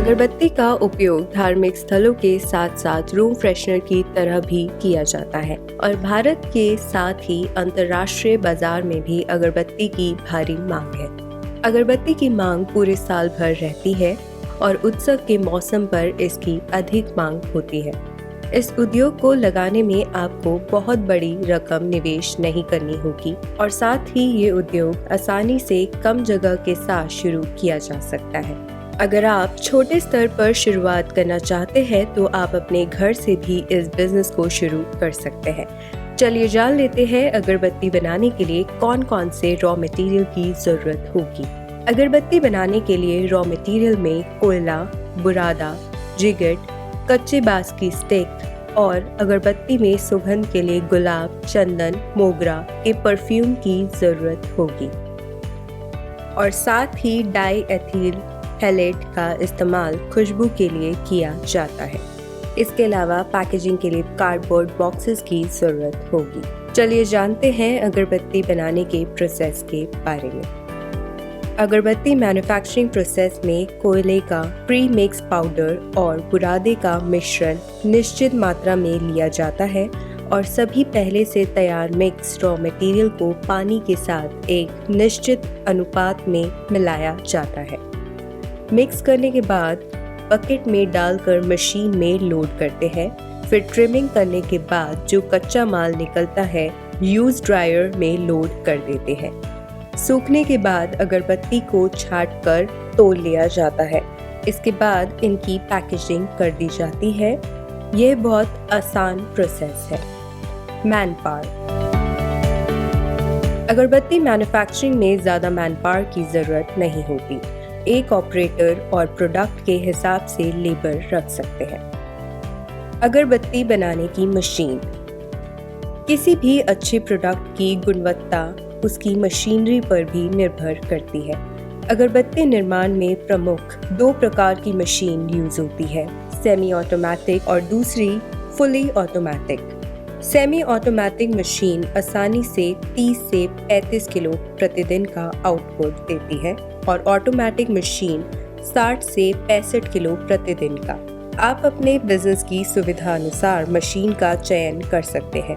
अगरबत्ती का उपयोग धार्मिक स्थलों के साथ साथ रूम फ्रेशनर की तरह भी किया जाता है और भारत के साथ ही अंतर्राष्ट्रीय बाजार में भी अगरबत्ती की भारी मांग है। अगरबत्ती की मांग पूरे साल भर रहती है और उत्सव के मौसम पर इसकी अधिक मांग होती है। इस उद्योग को लगाने में आपको बहुत बड़ी रकम निवेश नहीं करनी होगी और साथ ही ये उद्योग आसानी से कम जगह के साथ शुरू किया जा सकता है। अगर आप छोटे स्तर पर शुरुआत करना चाहते हैं तो आप अपने घर से भी इस बिजनेस को शुरू कर सकते हैं। चलिए जान लेते हैं अगरबत्ती बनाने के लिए कौन कौन से रॉ मटेरियल की जरूरत होगी। अगरबत्ती बनाने के लिए रॉ मटेरियल में कोयला, बुरादा, जिगट, कच्चे बांस की स्टिक और अगरबत्ती में सुगंध के लिए गुलाब, चंदन, मोगरा के परफ्यूम की जरूरत होगी और साथ ही डाई एथिल हैलेट का इस्तेमाल खुशबू के लिए किया जाता है। इसके अलावा पैकेजिंग के लिए कार्डबोर्ड बॉक्सेस की जरूरत होगी। चलिए जानते हैं अगरबत्ती बनाने के प्रोसेस के बारे में। अगरबत्ती मैन्युफैक्चरिंग प्रोसेस में कोयले का प्री मिक्स पाउडर और बुरादे का मिश्रण निश्चित मात्रा में लिया जाता है और सभी पहले से तैयार मिक्स रॉ मटेरियल को पानी के साथ एक निश्चित अनुपात में मिलाया जाता है। मिक्स करने के बाद बकेट में डालकर मशीन में लोड करते हैं। फिर ट्रिमिंग करने के बाद जो कच्चा माल निकलता है यूज ड्रायर में लोड कर देते हैं। सूखने के बाद अगरबत्ती को छाट कर तोल लिया जाता है। इसके बाद इनकी पैकेजिंग कर दी जाती है। यह बहुत आसान प्रोसेस है। Man power. अगरबत्ती मैन्युफैक्चरिंग में ज़्यादा मैन पावर की ज़रूरत नहीं होती। एक ऑपरेटर और प्रोडक्ट के हिसाब से लेबर रख सकते हैं। अगरबत्ती बनाने की मशीन। किसी भी अच्छे प्रोडक्ट की गुणवत्ता उसकी मशीनरी पर भी निर्भर करती है। अगरबत्ती निर्माण में प्रमुख 2 प्रकार की मशीन यूज होती है, सेमी ऑटोमेटिक और दूसरी fully automatic. Semi automatic machine आसानी से 30 से 35 किलो प्रतिदिन का आउटपुट देती है और ऑटोमेटिक मशीन 60 से 65 किलो प्रतिदिन का। आप अपने बिजनेस की सुविधा अनुसार मशीन का चयन कर सकते हैं।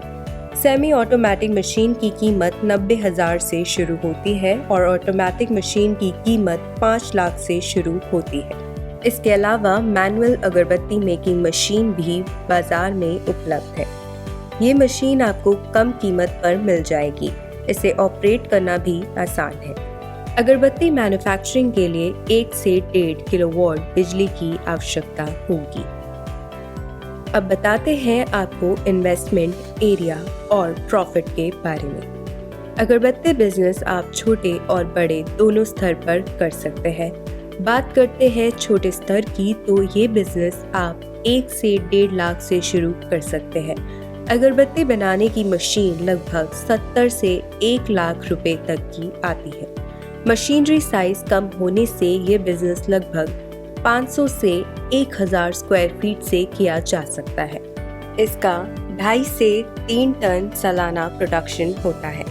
सेमी ऑटोमेटिक मशीन की कीमत 90,000 से शुरू होती है और ऑटोमेटिक मशीन की कीमत 5 लाख से शुरू होती है। इसके अलावा मैनुअल अगरबत्ती मेकिंग मशीन भी बाजार में उपलब्ध है। ये मशीन आपको कम कीमत पर मिल जाएगी। इसे ऑपरेट करना भी आसान है। अगरबत्ती मैन्युफैक्चरिंग के लिए 1 से 1.5 किलोवाट बिजली की आवश्यकता होगी। अब बताते हैं आपको इन्वेस्टमेंट एरिया और प्रॉफिट के बारे में। अगरबत्ती बिजनेस आप छोटे और बड़े दोनों स्तर पर कर सकते हैं। बात करते हैं छोटे स्तर की तो ये बिजनेस आप 1 से 1.5 लाख से शुरू कर सकते हैं। अगरबत्ती बनाने की मशीन लगभग 70 से 1 लाख रुपए तक की आती है। मशीनरी साइज कम होने से ये बिजनेस लगभग 500 से 1000 स्क्वायर फीट से किया जा सकता है। इसका 2.5 से 3 टन सालाना प्रोडक्शन होता है।